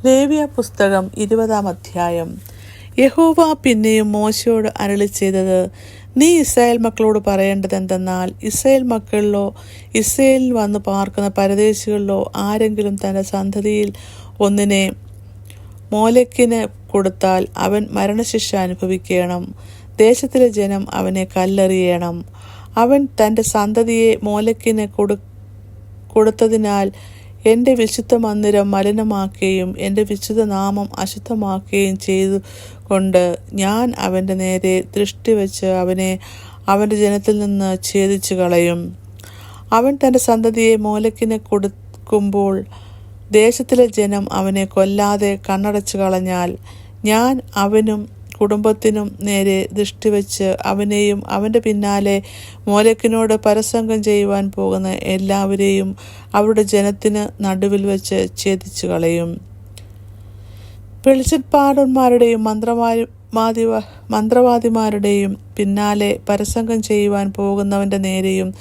ലേവ്യ പുസ്തകം 20-ാം അധ്യായം. യഹോവ പിന്നെയും മോശയോട് അരുളിച്ചെയ്തത്, നീ ഇസ്രായേൽ മക്കളോട് പറയേണ്ടതെന്തെന്നാൽ, ഇസ്രായേൽ മക്കളിലോ ഇസ്രായേലിൽ വന്നു പാർക്കുന്ന പരദേശികളിലോ ആരെങ്കിലും തൻ്റെ സന്തതിയിൽ ഒന്നിനെ മോലെക്കിന് കൊടുത്താൽ അവൻ മരണശിക്ഷ അനുഭവിക്കണം. ദേശത്തിലെ ജനം അവനെ കല്ലെറിയണം. അവൻ തൻ്റെ സന്തതിയെ മോലെക്കിന് കൊടുത്തതിനാൽ എൻ്റെ വിശുദ്ധ മന്ദിരം മലിനമാക്കുകയും എൻ്റെ വിശുദ്ധ നാമം അശുദ്ധമാക്കുകയും ചെയ്തുകൊണ്ട് ഞാൻ അവൻ്റെ നേരെ ദൃഷ്ടി വെച്ച് അവനെ അവൻ്റെ ജനത്തിൽ നിന്ന് ഛേദിച്ചു കളയും. അവൻ തൻ്റെ സന്തതിയെ മോലെക്കിന് കൊടുക്കുമ്പോൾ ദേശത്തിലെ ജനം അവനെ കൊല്ലാതെ കണ്ണടച്ചു കളഞ്ഞാൽ, ഞാൻ അവനും കുടുംബത്തിനും നേരെ ദൃഷ്ടിവെച്ച് അവനെയും അവൻ്റെ പിന്നാലെ മോലെക്കിനോട് പരസംഗം ചെയ്യുവാൻ പോകുന്ന എല്ലാവരെയും അവരുടെ ജനത്തിന് നടുവിൽ വെച്ച് ഛേദിച്ചു കളയും. വെളിച്ചപ്പാടന്മാരുടെയും മന്ത്രവാദിമാരുടെയും പിന്നാലെ പരസംഗം ചെയ്യുവാൻ പോകുന്നവൻ്റെ നേരെയും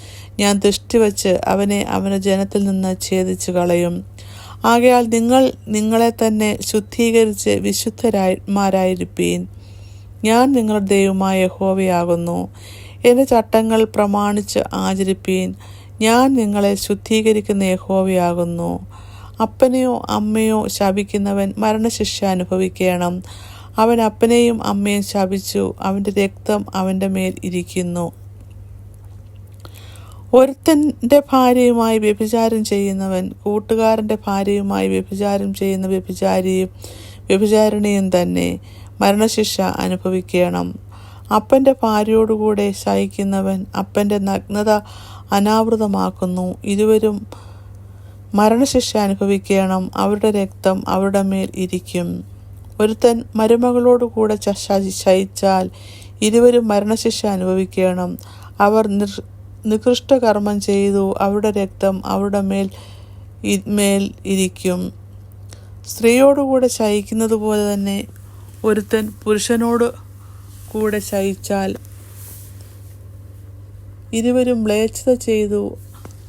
ഞാൻ ദൃഷ്ടിവെച്ച് അവനെ അവൻ്റെ ജനത്തിൽ നിന്ന് ഛേദിച്ചു കളയും. ആകയാൽ നിങ്ങൾ നിങ്ങളെ തന്നെ ശുദ്ധീകരിച്ച് വിശുദ്ധന്മാരായിരിപ്പീൻ. ഞാൻ നിങ്ങളുടെ ദൈവമായ യഹോവയാകുന്നു. എൻ്റെ ചട്ടങ്ങൾ പ്രമാണിച്ച് ആചരിപ്പീൻ. ഞാൻ നിങ്ങളെ ശുദ്ധീകരിക്കുന്ന യഹോവയാകുന്നു. അപ്പനെയോ അമ്മയോ ശപിക്കുന്നവൻ മരണശിക്ഷ അനുഭവിക്കണം. അവൻ അപ്പനെയും അമ്മയും ശപിച്ചു, അവൻ്റെ രക്തം അവൻ്റെ മേൽ ഇരിക്കുന്നു. ഒരുത്തൻ്റെ ഭാര്യയുമായി വ്യഭിചാരം ചെയ്യുന്നവൻ കൂട്ടുകാരൻ്റെ ഭാര്യയുമായി വ്യഭിചാരം ചെയ്യുന്ന വ്യഭിചാരിണിയും തന്നെ മരണശിക്ഷ അനുഭവിക്കണം. അപ്പൻ്റെ ഭാര്യയോടുകൂടെ ശയിക്കുന്നവൻ അപ്പൻ്റെ നഗ്നത അനാവൃതമാക്കുന്നു. ഇരുവരും മരണശിക്ഷ അനുഭവിക്കണം. അവരുടെ രക്തം അവരുടെ മേൽ ഇരിക്കും. ഒരുത്തൻ മരുമകളോടുകൂടെ ശയിച്ചാൽ ഇരുവരും മരണശിക്ഷ അനുഭവിക്കണം. അവർ നികൃഷ്ടകർമ്മം ചെയ്തു, അവരുടെ രക്തം അവരുടെ മേൽ ഇരിക്കും. സ്ത്രീയോടുകൂടെ ശയിക്കുന്നത് പോലെ തന്നെ ഒരുത്തൻ പുരുഷനോട് കൂടെ ശയിച്ചാൽ ഇരുവരും മ്ലേച്ഛത ചെയ്തു,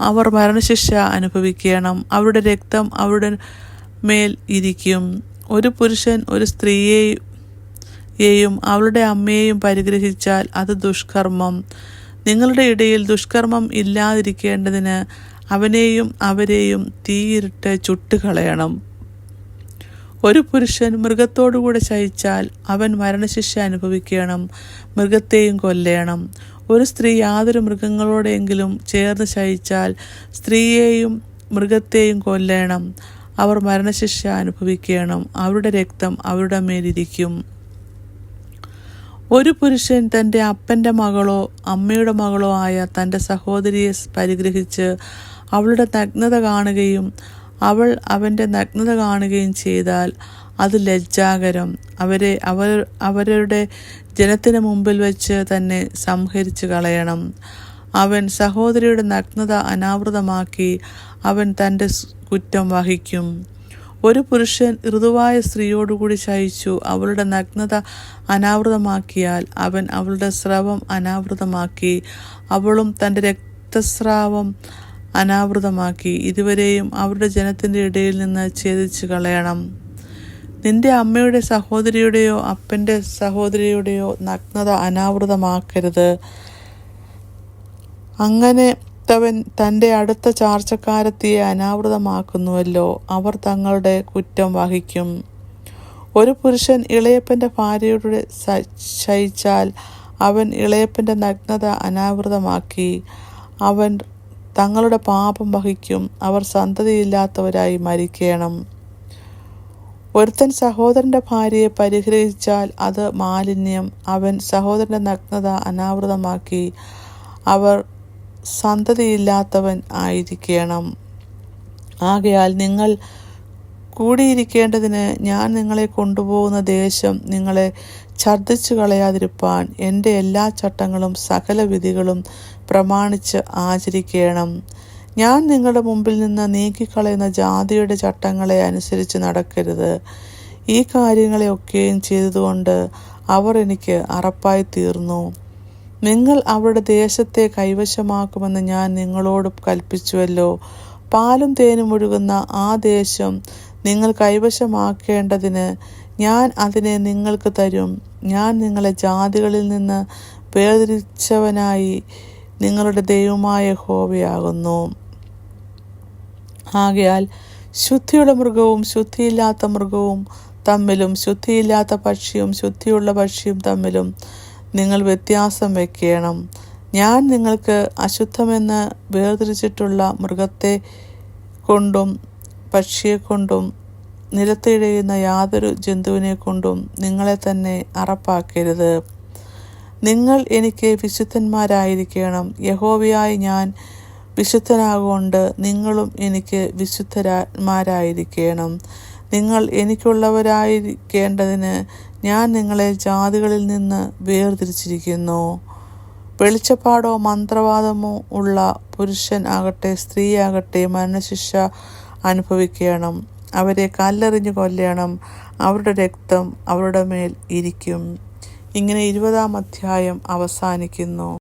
അവർ മരണശിക്ഷ അനുഭവിക്കണം. അവരുടെ രക്തം അവരുടെ മേൽ ഇരിക്കും. ഒരു പുരുഷൻ ഒരു സ്ത്രീയെയും അവളുടെ അമ്മയെയും പരിഗ്രഹിച്ചാൽ അത് ദുഷ്കർമ്മം. നിങ്ങളുടെ ഇടയിൽ ദുഷ്കർമ്മം ഇല്ലാതിരിക്കേണ്ടതിന് അവനെയും അവരെയും തീയിലിട്ട് ചുട്ടുകളയണം. ഒരു പുരുഷൻ മൃഗത്തോടുകൂടെ ശയിച്ചാൽ അവൻ മരണശിക്ഷ അനുഭവിക്കണം. മൃഗത്തെയും കൊല്ലണം. ഒരു സ്ത്രീ യാതൊരു മൃഗങ്ങളോടെങ്കിലും ചേർന്ന് ശയിച്ചാൽ സ്ത്രീയെയും മൃഗത്തെയും കൊല്ലണം. അവർ മരണശിക്ഷ അനുഭവിക്കണം. അവരുടെ രക്തം അവരുടെ മേലിരിക്കും. ഒരു പുരുഷൻ തൻ്റെ അപ്പൻ്റെ മകളോ അമ്മയുടെ മകളോ ആയ തൻ്റെ സഹോദരിയെ പരിഗ്രഹിച്ച് അവളുടെ നഗ്നത കാണുകയും അവൾ അവൻ്റെ നഗ്നത കാണുകയും ചെയ്താൽ അത് ലജ്ജാകരം. അവരുടെ ജനത്തിന് മുമ്പിൽ വെച്ച് തന്നെ സംഹരിച്ചു കളയണം. അവൻ സഹോദരിയുടെ നഗ്നത അനാവൃതമാക്കി അവൻ തൻ്റെ കുറ്റം വഹിക്കും. ഒരു പുരുഷൻ ഋതുവായ സ്ത്രീയോടുകൂടി ശയിച്ചു അവളുടെ നഗ്നത അനാവൃതമാക്കിയാൽ അവൻ അവളുടെ സ്രവം അനാവൃതമാക്കി അവളും തൻ്റെ രക്തസ്രാവം അനാവൃതമാക്കി ഇരുവരെയും അവരുടെ ജനത്തിൻ്റെ ഇടയിൽ നിന്ന് ഛേദിച്ചു കളയണം. നിന്റെ അമ്മയുടെ സഹോദരിയുടെയോ അപ്പൻ്റെ സഹോദരിയുടെയോ നഗ്നത അനാവൃതമാക്കരുത്. അങ്ങനെ തൻ്റെ അടുത്ത ചാർച്ചക്കാരത്തിയെ അനാവൃതമാക്കുന്നുവല്ലോ, അവർ തങ്ങളുടെ കുറ്റം വഹിക്കും. ഒരു പുരുഷൻ ഇളയപ്പൻ്റെ ഭാര്യയോട് ശയിച്ചാൽ അവൻ ഇളയപ്പൻ്റെ നഗ്നത അനാവൃതമാക്കി അവൻ തങ്ങളുടെ പാപം വഹിക്കും. അവർ സന്തതിയില്ലാത്തവരായി മരിക്കണം. ഒരുത്തൻ സഹോദരൻ്റെ ഭാര്യയെ പരിഗ്രഹിച്ചാൽ അത് മാലിന്യം. അവൻ സഹോദരൻ്റെ നഗ്നത അനാവൃതമാക്കി അവർ സന്തതിയില്ലാത്തവൻ ആയിരിക്കണം. ആകയാൽ നിങ്ങൾ കൂടിയിരിക്കേണ്ടതിന് ഞാൻ നിങ്ങളെ കൊണ്ടുപോകുന്ന ദേശം നിങ്ങളെ ഛർദ്ദിച്ചു കളയാതിരിപ്പാൻ എൻ്റെ എല്ലാ ചട്ടങ്ങളും സകല വിധികളും പ്രമാണിച്ച് ആചരിക്കണം. ഞാൻ നിങ്ങളുടെ മുമ്പിൽ നിന്ന് നീക്കിക്കളയുന്ന ജാതിയുടെ ചട്ടങ്ങളെ അനുസരിച്ച് നടക്കരുത്. ഈ കാര്യങ്ങളെയൊക്കെയും ചെയ്തതുകൊണ്ട് അവർ എനിക്ക് അറപ്പായി തീർന്നു. നിങ്ങൾ അവരുടെ ദേശത്തെ കൈവശമാക്കുമെന്ന് ഞാൻ നിങ്ങളോട് കൽപ്പിച്ചുവല്ലോ. പാലും തേനും ഒഴുകുന്ന ആ ദേശം നിങ്ങൾ കൈവശമാക്കേണ്ടതിന് ഞാൻ അതിനെ നിങ്ങൾക്ക് തരും. ഞാൻ നിങ്ങളെ ജാതികളിൽ നിന്ന് വേർതിരിച്ചവനായി നിങ്ങളുടെ ദൈവമായ യഹോവയാകുന്നു. ആകയാൽ ശുദ്ധിയുള്ള മൃഗവും ശുദ്ധിയില്ലാത്ത മൃഗവും തമ്മിലും ശുദ്ധിയില്ലാത്ത പക്ഷിയും ശുദ്ധിയുള്ള പക്ഷിയും തമ്മിലും നിങ്ങൾ വ്യത്യാസം വയ്ക്കണം. ഞാൻ നിങ്ങൾക്ക് അശുദ്ധമെന്ന് വേർതിരിച്ചിട്ടുള്ള മൃഗത്തെ കൊണ്ടും പക്ഷിയെക്കൊണ്ടും നിലത്തിഴയുന്ന യാതൊരു ജന്തുവിനെ കൊണ്ടും നിങ്ങളെ തന്നെ അറപ്പാക്കരുത്. നിങ്ങൾ എനിക്ക് വിശുദ്ധന്മാരായിരിക്കണം. യഹോവയായി ഞാൻ വിശുദ്ധനാകൊണ്ട് നിങ്ങളും എനിക്ക് വിശുദ്ധന്മാരായിരിക്കണം. നിങ്ങൾ എനിക്കുള്ളവരായിരിക്കേണ്ടതിന് ഞാൻ നിങ്ങളെ ജാതികളിൽ നിന്ന് വേർതിരിച്ചിരിക്കുന്നു. വെളിച്ചപ്പാടോ മന്ത്രവാദമോ ഉള്ള പുരുഷൻ ആകട്ടെ സ്ത്രീയാകട്ടെ മരണശിക്ഷ അനുഭവിക്കണം. അവരെ കല്ലെറിഞ്ഞു കൊല്ലണം. അവരുടെ രക്തം അവരുടെ മേൽ ഇരിക്കും. ഇങ്ങനെ 20-ാം അധ്യായം അവസാനിക്കുന്നു.